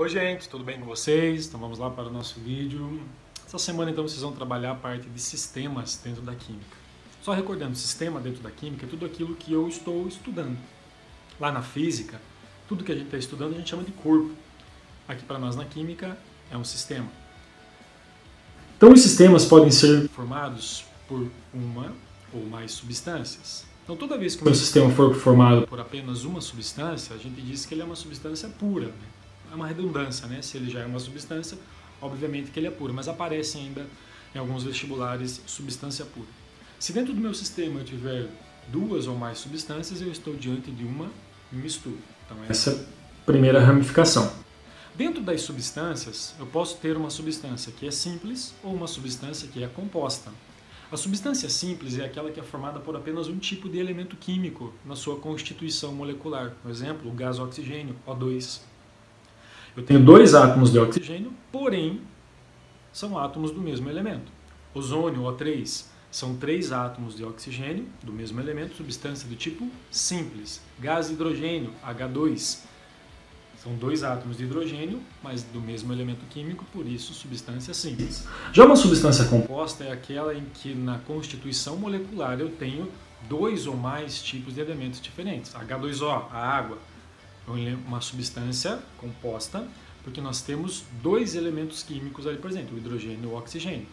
Oi gente, tudo bem com vocês? Então vamos lá para o nosso vídeo. Essa semana então vocês vão trabalhar a parte de sistemas dentro da química. Só recordando, sistema dentro da química é tudo aquilo que eu estou estudando. Lá na física, tudo que a gente está estudando a gente chama de corpo. Aqui para nós na química é um sistema. Então os sistemas podem ser formados por uma ou mais substâncias. Então toda vez que um sistema for formado por apenas uma substância, a gente diz que ele é uma substância pura, né? É uma redundância, né? Se ele já é uma substância, obviamente que ele é puro, mas aparece ainda em alguns vestibulares substância pura. Se dentro do meu sistema eu tiver duas ou mais substâncias, eu estou diante de uma mistura. Então essa é a primeira ramificação. Dentro das substâncias, eu posso ter uma substância que é simples ou uma substância que é composta. A substância simples é aquela que é formada por apenas um tipo de elemento químico na sua constituição molecular. Por exemplo, o gás oxigênio, O2. Eu tenho dois átomos de oxigênio, porém são átomos do mesmo elemento. Ozônio, O3, são três átomos de oxigênio do mesmo elemento, substância do tipo simples. Gás hidrogênio, H2, são dois átomos de hidrogênio, mas do mesmo elemento químico, por isso substância simples. Já uma substância composta é aquela em que na constituição molecular eu tenho dois ou mais tipos de elementos diferentes. H2O, a água, uma substância composta, porque nós temos dois elementos químicos ali presentes, o hidrogênio e o oxigênio.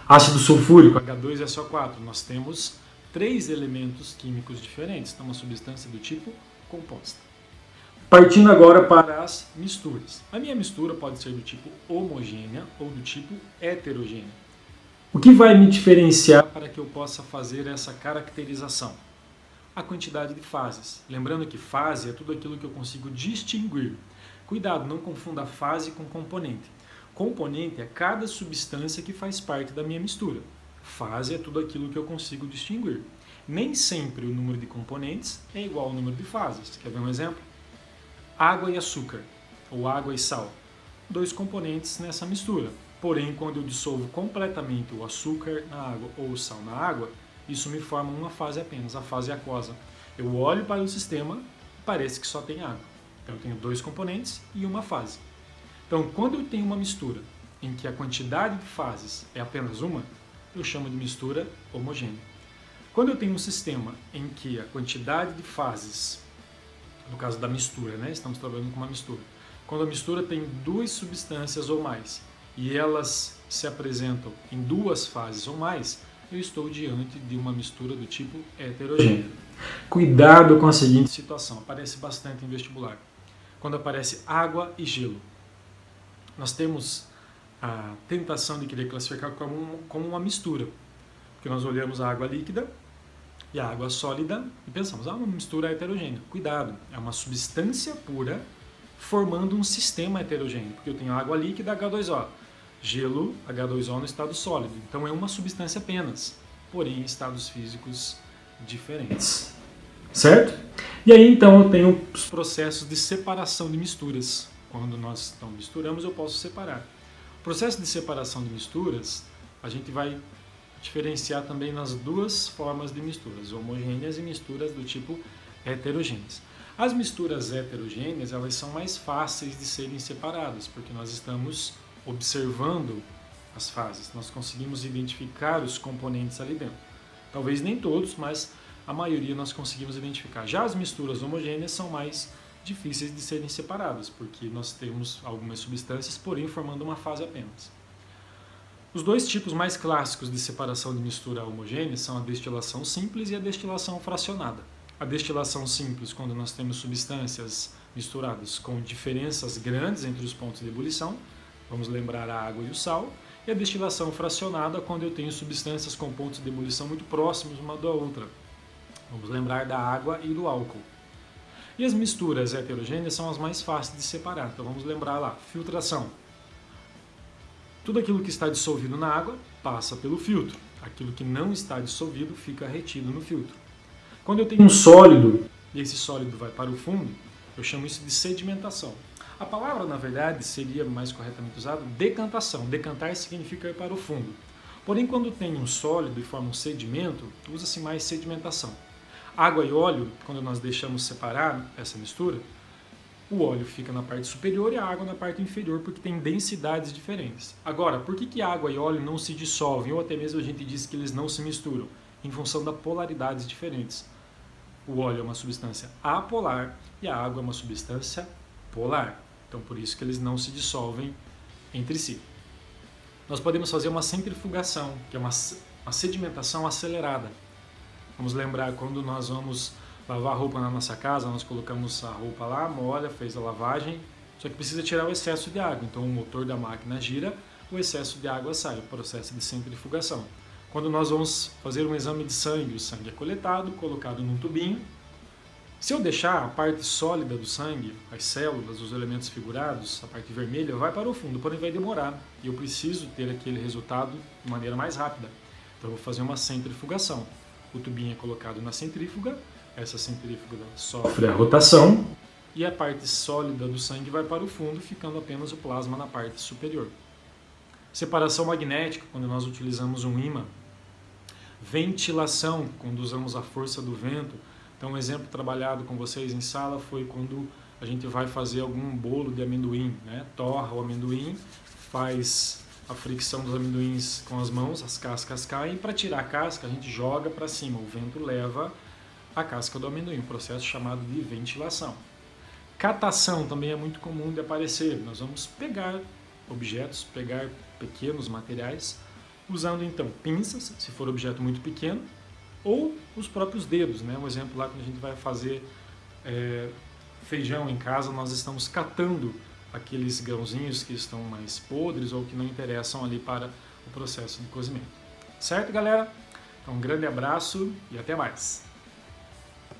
Ácido sulfúrico, H2SO4, nós temos três elementos químicos diferentes, então uma substância do tipo composta. Partindo agora para as misturas. A minha mistura pode ser do tipo homogênea ou do tipo heterogênea. O que vai me diferenciar para que eu possa fazer essa caracterização? A quantidade de fases. Lembrando que fase é tudo aquilo que eu consigo distinguir. Cuidado, não confunda fase com componente. Componente é cada substância que faz parte da minha mistura. Fase é tudo aquilo que eu consigo distinguir. Nem sempre o número de componentes é igual ao número de fases. Quer ver um exemplo? Água e açúcar, ou água e sal. Dois componentes nessa mistura. Porém, quando eu dissolvo completamente o açúcar na água ou o sal na água, isso me forma uma fase apenas, a fase aquosa. Eu olho para o sistema e parece que só tem água. Então eu tenho dois componentes e uma fase. Então quando eu tenho uma mistura em que a quantidade de fases é apenas uma, eu chamo de mistura homogênea. Quando eu tenho um sistema em que a quantidade de fases, no caso da mistura, né? Estamos trabalhando com uma mistura. Quando a mistura tem duas substâncias ou mais e elas se apresentam em duas fases ou mais, eu estou diante de uma mistura do tipo heterogênea. Cuidado com a seguinte situação, aparece bastante em vestibular. Quando aparece água e gelo, nós temos a tentação de querer classificar como uma mistura, porque nós olhamos a água líquida e a água sólida e pensamos, uma mistura heterogênea. Cuidado, é uma substância pura formando um sistema heterogêneo, porque eu tenho água líquida, H2O. Gelo, H2O no estado sólido. Então é uma substância apenas, porém em estados físicos diferentes. Certo? E aí então eu tenho os processos de separação de misturas. Quando nós então misturamos, eu posso separar. O processo de separação de misturas, a gente vai diferenciar também nas duas formas de misturas, homogêneas e misturas do tipo heterogêneas. As misturas heterogêneas, elas são mais fáceis de serem separadas, porque nós estamos observando as fases, nós conseguimos identificar os componentes ali dentro. Talvez nem todos, mas a maioria nós conseguimos identificar. Já as misturas homogêneas são mais difíceis de serem separadas, porque nós temos algumas substâncias, porém formando uma fase apenas. Os dois tipos mais clássicos de separação de mistura homogênea são a destilação simples e a destilação fracionada. A destilação simples, quando nós temos substâncias misturadas com diferenças grandes entre os pontos de ebulição, vamos lembrar a água e o sal, e a destilação fracionada, quando eu tenho substâncias com pontos de ebulição muito próximos uma da outra. Vamos lembrar da água e do álcool. E as misturas heterogêneas são as mais fáceis de separar. Então vamos lembrar lá, filtração. Tudo aquilo que está dissolvido na água passa pelo filtro. Aquilo que não está dissolvido fica retido no filtro. Quando eu tenho um sólido e esse sólido vai para o fundo, eu chamo isso de sedimentação. A palavra, na verdade, seria mais corretamente usada decantação. Decantar significa ir para o fundo. Porém, quando tem um sólido e forma um sedimento, usa-se mais sedimentação. Água e óleo, quando nós deixamos separar essa mistura, O óleo fica na parte superior e a água na parte inferior, porque tem densidades diferentes. Agora, por que água e óleo não se dissolvem, ou até mesmo a gente diz que eles não se misturam? Em função das polaridades diferentes. O óleo é uma substância apolar e a água é uma substância polar. Então, por isso que eles não se dissolvem entre si. Nós podemos fazer uma centrifugação, que é uma sedimentação acelerada. Vamos lembrar quando nós vamos lavar a roupa na nossa casa, nós colocamos a roupa lá, molha, fez a lavagem, só que precisa tirar o excesso de água. Então o motor da máquina gira, o excesso de água sai, o processo de centrifugação. Quando nós vamos fazer um exame de sangue, o sangue é coletado, colocado num tubinho. Se eu deixar a parte sólida do sangue, as células, os elementos figurados, a parte vermelha, vai para o fundo, porém vai demorar. E eu preciso ter aquele resultado de maneira mais rápida. Então eu vou fazer uma centrifugação. O tubinho é colocado na centrífuga, essa centrífuga sofre a rotação e a parte sólida do sangue vai para o fundo, ficando apenas o plasma na parte superior. Separação magnética, quando nós utilizamos um ímã. Ventilação, quando usamos a força do vento. Então, um exemplo trabalhado com vocês em sala foi quando a gente vai fazer algum bolo de amendoim, né? Torra o amendoim, faz a fricção dos amendoins com as mãos, as cascas caem, para tirar a casca a gente joga para cima, o vento leva a casca do amendoim, um processo chamado de ventilação. Catação também é muito comum de aparecer, nós vamos pegar objetos, pegar pequenos materiais, usando então pinças, se for objeto muito pequeno, ou os próprios dedos, né? Um exemplo lá quando a gente vai fazer feijão em casa, nós estamos catando aqueles grãozinhos que estão mais podres ou que não interessam ali para o processo de cozimento. Certo, galera? Então, um grande abraço e até mais!